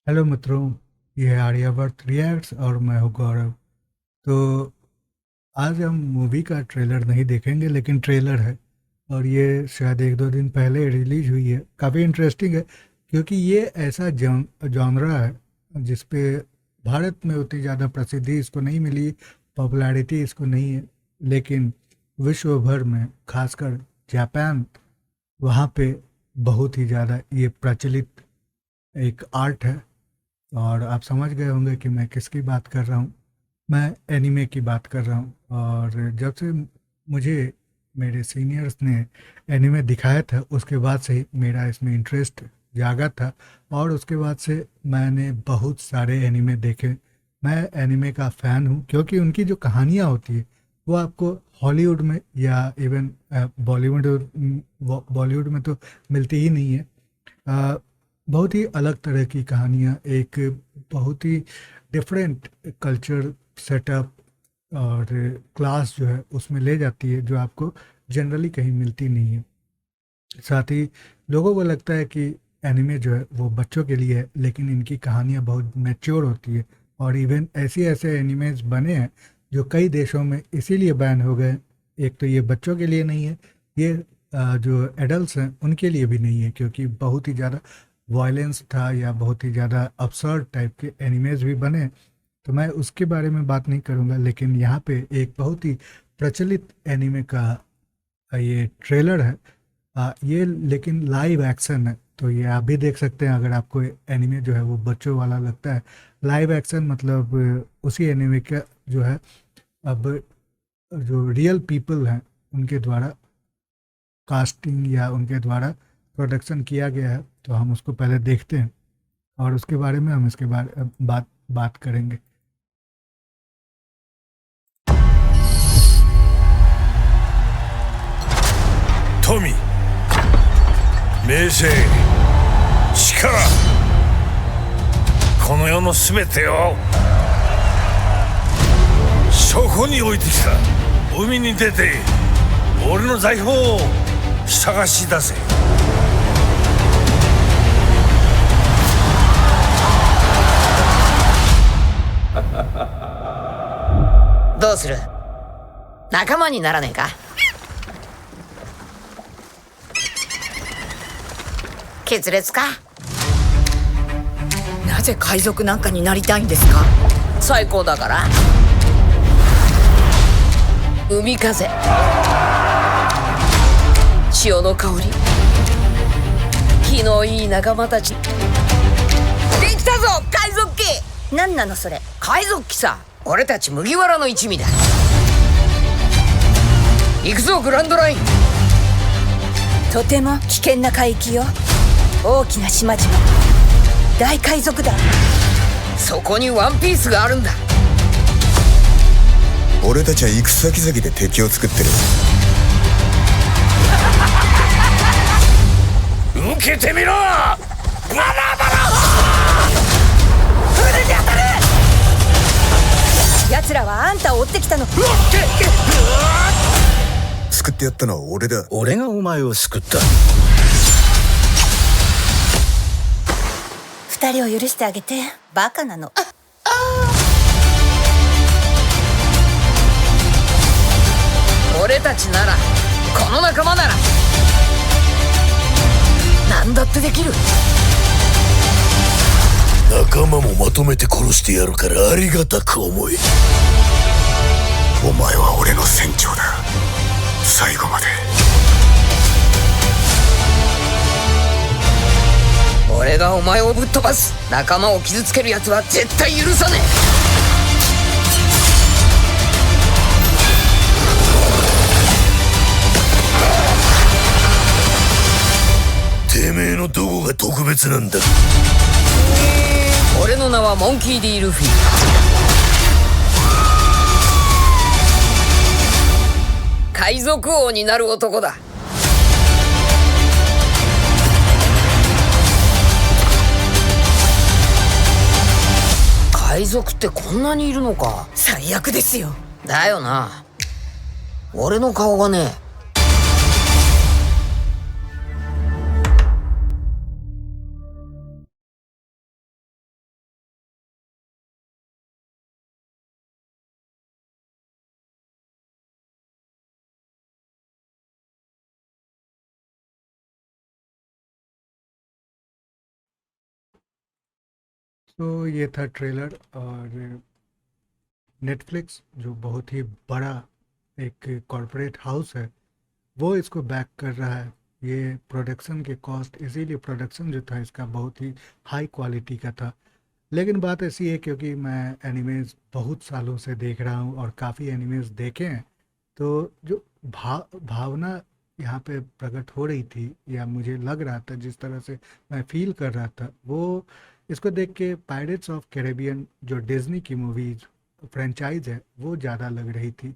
Hello मित्रों। ये है आर्यावर्त रिएक्ट्स और मैं हूँ गौरव। तो आज हम मूवी का ट्रेलर नहीं देखेंगे, लेकिन ट्रेलर है और ये शायद एक दो दिन पहले रिलीज हुई है। काफ़ी इंटरेस्टिंग है क्योंकि ये ऐसा जॉनरा है जिस पे भारत में उतनी ज़्यादा प्रसिद्धि इसको नहीं मिली, पॉपुलैरिटी इसको नहीं है, लेकिन विश्व भर में खासकर जापान, वहाँ पे बहुत ही ज़्यादा ये प्रचलित एक आर्ट है। और आप समझ गए होंगे कि मैं किसकी बात कर रहा हूँ। मैं एनीमे की बात कर रहा हूँ। और जब से मुझे मेरे सीनियर्स ने एनीमे दिखाया था, उसके बाद से ही मेरा इसमें इंटरेस्ट जागा था और उसके बाद से मैंने बहुत सारे एनीमे देखे। मैं एनीमे का फ़ैन हूँ क्योंकि उनकी जो कहानियाँ होती है वो आपको हॉलीवुड में या इवन बॉलीवुड बॉलीवुड में तो मिलती ही नहीं है। अ, बहुत ही अलग तरह की कहानियाँ, एक बहुत ही डिफरेंट कल्चर सेटअप और क्लास जो है उसमें ले जाती है, जो आपको जनरली कहीं मिलती नहीं है। साथ ही लोगों को लगता है कि एनिमे जो है वो बच्चों के लिए है, लेकिन इनकी कहानियाँ बहुत मैच्योर होती है। और इवन ऐसे ऐसे एनिमेज बने हैं जो कई देशों में इसीलिए बैन हो गए। एक तो ये बच्चों के लिए नहीं है, ये जो एडल्ट्स हैं उनके लिए भी नहीं है, क्योंकि बहुत ही ज़्यादा वायलेंस था या बहुत ही ज़्यादा absurd टाइप के एनिमेज भी बने। तो मैं उसके बारे में बात नहीं करूँगा, लेकिन यहाँ पे एक बहुत ही प्रचलित एनिमे का ये ट्रेलर है। ये लेकिन लाइव एक्शन है, तो ये आप भी देख सकते हैं। अगर आपको एनिमे जो है वो बच्चों वाला लगता है, लाइव एक्शन मतलब उसी एनिमे का जो है, अब जो रियल पीपल हैं उनके द्वारा कास्टिंग या उनके द्वारा प्रोडक्शन किया गया है। तो हम उसको पहले देखते हैं और उसके बारे में हम इसके बारे बात करेंगे। 富、名声、力、この世の全てをそこに置いてきた。海に出て俺の財宝を探し出せ。どうする？仲間にならねえか？決裂か？なぜ海賊なんかになりたいんですか？最高だから。海風、潮の香り、気のいい仲間たち。できたぞ海賊旗！何なのそれ？海賊旗さ、俺たち麦わらの一味だ。行くぞグランドライン。とても危険な海域よ。大きな島々、大海賊だ。そこにワンピースがあるんだ。俺たちは行く先々で敵を作ってる。受けてみろ。バラバラ。船に当たる。奴らはあんたを追ってきたの。救ってやったのは俺だ。俺がお前を救った。二人を許してあげて。バカなの。俺たちなら、この仲間なら何だってできる。仲間もまとめて殺してやるからありがたく思え。お前は俺の船長だ。最後まで。俺がお前をぶっ飛ばす。仲間を傷つけるやつは絶対許さねてめえのどこが特別なんだ。え。俺の名はモンキー・ディ・ルフィ。海賊王になる男だ。海賊ってこんなにいるのか。最悪ですよ。だよな。俺の顔がね、तो ये था ट्रेलर। और नेटफ्लिक्स जो बहुत ही बड़ा एक कॉरपोरेट हाउस है, वो इसको बैक कर रहा है। ये प्रोडक्शन के कॉस्ट, इसीलिए प्रोडक्शन जो था इसका बहुत ही हाई क्वालिटी का था। लेकिन बात ऐसी है, क्योंकि मैं एनिमेज बहुत सालों से देख रहा हूँ और काफ़ी एनिमेज देखे हैं, तो जो भावना यहाँ पे प्रकट हो रही थी, या मुझे लग रहा था, जिस तरह से मैं फील कर रहा था, वो इसको देख के पायरेट्स ऑफ कैरेबियन जो डिज्नी की मूवीज फ्रेंचाइज है वो ज़्यादा लग रही थी।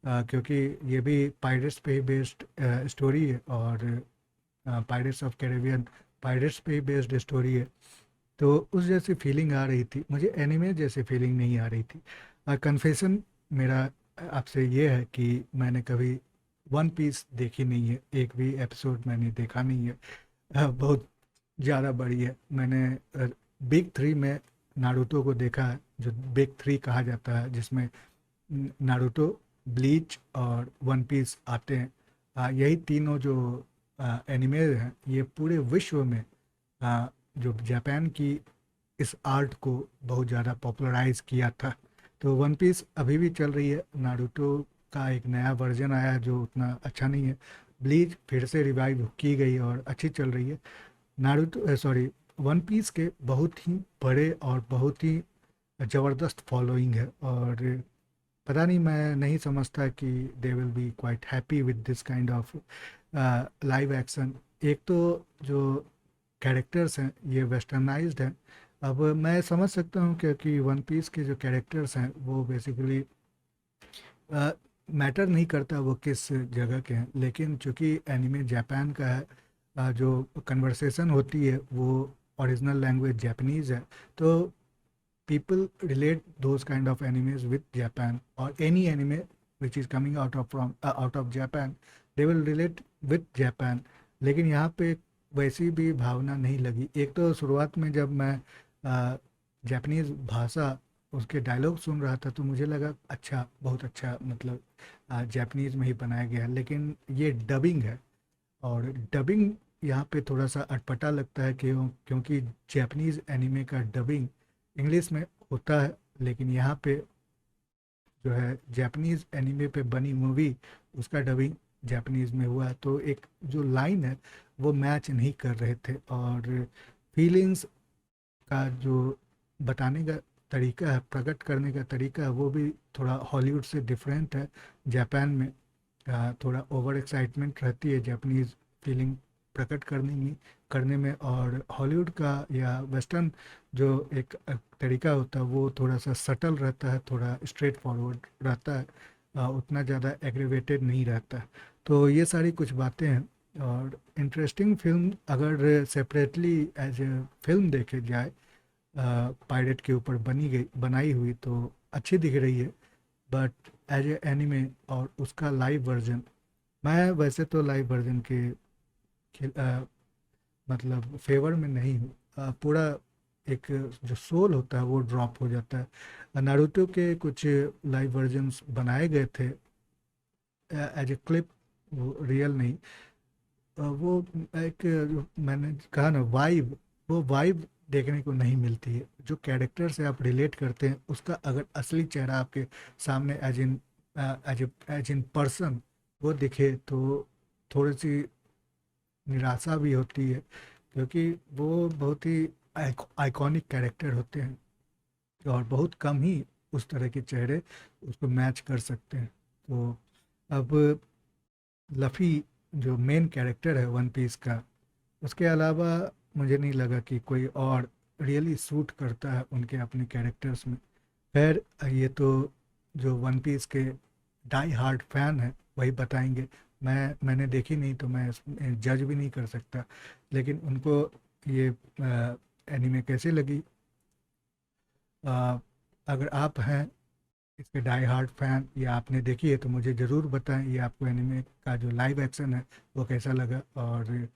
क्योंकि ये भी पायरेट्स पे ही बेस्ड स्टोरी है, और पायरेट्स ऑफ कैरेबियन पायरेट्स पे ही बेस्ड स्टोरी है। तो उस जैसी फीलिंग आ रही थी, मुझे एनिमे जैसी फीलिंग नहीं आ रही थी। कन्फेशन मेरा आपसे ये है कि मैंने कभी वन पीस देखी नहीं है, एक भी एपिसोड मैंने देखा नहीं है। बहुत ज़्यादा बड़ी है। मैंने बिग थ्री में नारुतो को देखा है, जो बिग थ्री कहा जाता है, जिसमें नारुतो, ब्लीच और वन पीस आते हैं। यही तीनों जो एनिमे हैं, ये पूरे विश्व में जो जापान की इस आर्ट को बहुत ज़्यादा पॉपुलराइज किया था। तो वन पीस अभी भी चल रही है। नारुतो का एक नया वर्जन आया है जो उतना अच्छा नहीं है। ब्लीच फिर से रिवाइव की गई और अच्छी चल रही है। नारुतो सॉरी वन पीस के बहुत ही बड़े और बहुत ही ज़बरदस्त फॉलोइंग है, और पता नहीं, मैं नहीं समझता कि they will be quite happy with this kind of live action. एक तो जो कैरेक्टर्स हैं ये वेस्टर्नाइज्ड हैं। अब मैं समझ सकता हूँ, क्योंकि वन पीस के जो कैरेक्टर्स हैं वो बेसिकली मैटर नहीं करता वो किस जगह के हैं, लेकिन चूँकि एनिमे जापान का है, जो कन्वर्सेशन होती है वो ओरिजिनल लैंग्वेज जापानीज़ है, तो people relate those kind of animes with Japan, or any anime which is coming out of Japan, they will relate with Japan। लेकिन यहाँ पे वैसी भी भावना नहीं लगी। एक तो शुरुआत में जब मैं जापानीज़ भाषा उसके डायलॉग सुन रहा था तो मुझे लगा अच्छा, बहुत अच्छा, मतलब जापानीज़ में ही बनाया गया है। लेकिन ये डबिंग है, और डबिंग यहाँ पे थोड़ा सा अटपटा लगता है, क्योंकि जापानीज़ एनिमे का डबिंग इंग्लिश में होता है, लेकिन यहाँ पे जो है जापानीज़ एनिमे पे बनी मूवी, उसका डबिंग जापानीज़ में हुआ है। तो एक जो लाइन है वो मैच नहीं कर रहे थे, और फीलिंग्स का जो बताने का तरीका है, प्रकट करने का तरीका है, वो भी थोड़ा हॉलीवुड से डिफरेंट है। जापान में थोड़ा ओवर एक्साइटमेंट रहती है जापानीज़ फीलिंग प्रकट करने में, और हॉलीवुड का या वेस्टर्न जो एक तरीका होता है वो थोड़ा सा सटल रहता है, थोड़ा स्ट्रेट फॉरवर्ड रहता है, उतना ज़्यादा एग्रीवेटेड नहीं रहता है। तो ये सारी कुछ बातें हैं। और इंटरेस्टिंग फिल्म अगर सेपरेटली एज ए फिल्म देखे जाए, पायरेट के ऊपर बनाई हुई, तो अच्छी दिख रही है। बट एज ए एनिमे और उसका लाइव वर्जन, मैं वैसे तो लाइव वर्जन के मतलब फेवर में नहीं हूँ। पूरा एक जो सोल होता है वो ड्रॉप हो जाता है। नारुतो के कुछ लाइव वर्जन्स बनाए गए थे एज ए क्लिप, वो रियल नहीं। वो एक मैंने कहा ना, वो वाइब देखने को नहीं मिलती है। जो कैरेक्टर से आप रिलेट करते हैं उसका अगर असली चेहरा आपके सामने एज इन पर्सन वो दिखे, तो थोड़ी सी निराशा भी होती है, क्योंकि वो बहुत ही आइकॉनिक कैरेक्टर होते हैं, और बहुत कम ही उस तरह के चेहरे उसको मैच कर सकते हैं। तो अब लफ़ी जो मेन कैरेक्टर है वन पीस का, उसके अलावा मुझे नहीं लगा कि कोई और रियली सूट करता है उनके अपने कैरेक्टर्स में। खैर, ये तो जो वन पीस के डाई हार्ड फैन है वही बताएंगे। मैंने देखी नहीं, तो मैं जज भी नहीं कर सकता। लेकिन उनको ये एनिमे कैसे लगी, अगर आप हैं इसके डाई हार्ड फैन या आपने देखी है, तो मुझे ज़रूर बताएं ये आपको एनिमे का जो लाइव एक्शन है वो कैसा लगा। और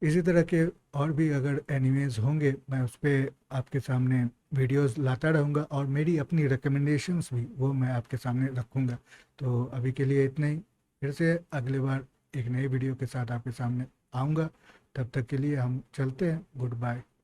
इसी तरह के और भी अगर एनिमेज होंगे, मैं उस पर आपके सामने वीडियोस लाता रहूँगा, और मेरी अपनी रिकमेंडेशंस भी वो मैं आपके सामने रखूँगा। तो अभी के लिए इतना ही। फिर से अगले बार एक नए वीडियो के साथ आपके सामने आऊँगा। तब तक के लिए हम चलते हैं। Good bye.